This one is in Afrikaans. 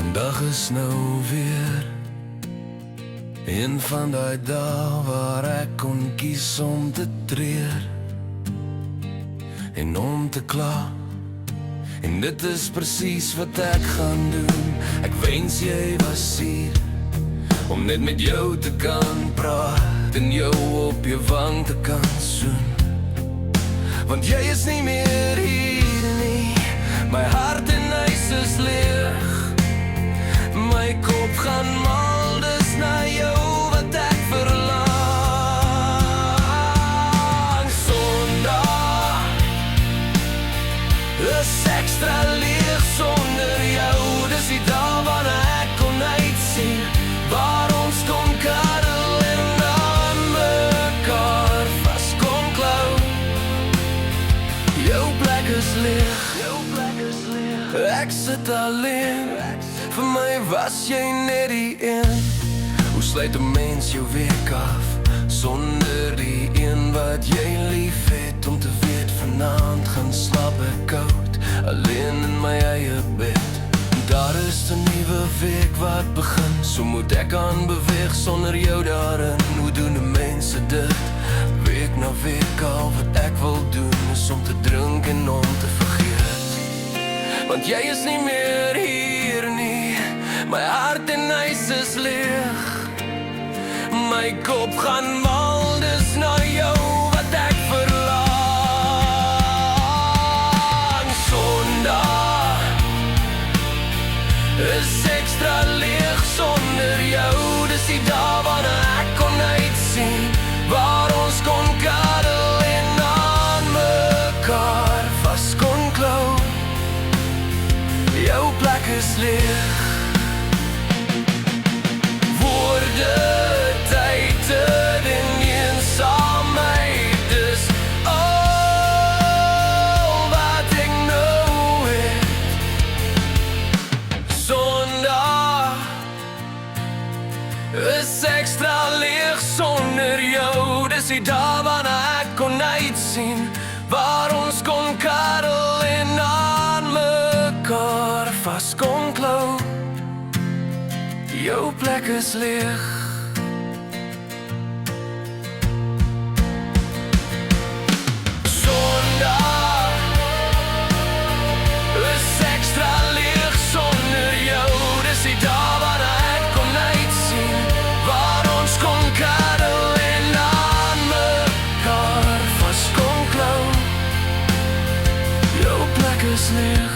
Vandag is nou weer een van die dae waar ek kon kies om te treur en om te kla. En dit is presies wat ek gaan doen. Ek wens jy was hier om net met jou te kan praat en jou op jou wang te kan soen. Want jy is nie meer hier nie, my hart en huis is leeg. My kop gaan mal, dis na jou wat ek verlang. Sondag is ekstra leeg sonder jou. Dis die dag wanneer ek kon uitsien waar ons kon kuddel en aan mekaar vas kon klou. Jou plek is leeg, ek sit alleen. Vir my was jy net die een. Hoe sluit 'n mens jou week af sonder die een wat jy lief het? Om te weet vanaand gaan slaap ek koud, alleen in my eie bed. Daar is 'n nuwe week wat begin, so moet ek aan beweeg sonder jou daarin. Hoe doen die mense dit? Week na week al wat ek wil doen is om te drink en om te vergeet. Want jy is nie meer hier nie, my hart en huis is leeg. My kop gaan mal, dis na jou wat ek verlang. Sondag is ekstra leeg sonder jou. Dis die dag wanneer ek kon uitsien waar ons kon kuddel en aan mekaar vas kon klou. Jou plek is leeg. Woorde, tye en eensaamheid is al wat ek nou het. Sondag is ekstra leeg sonder jou. Dis die dag wanneer ek kon uitsien waar ons kon kuddel en aan mekaar vas kon klou. Jou plek is leeg. Sondag is ekstra leeg sonder jou. Dis die dag wanneer ek kon uitsien waar ons kon kuddel en aan mekaar vas kon klou. Jou plek is leeg.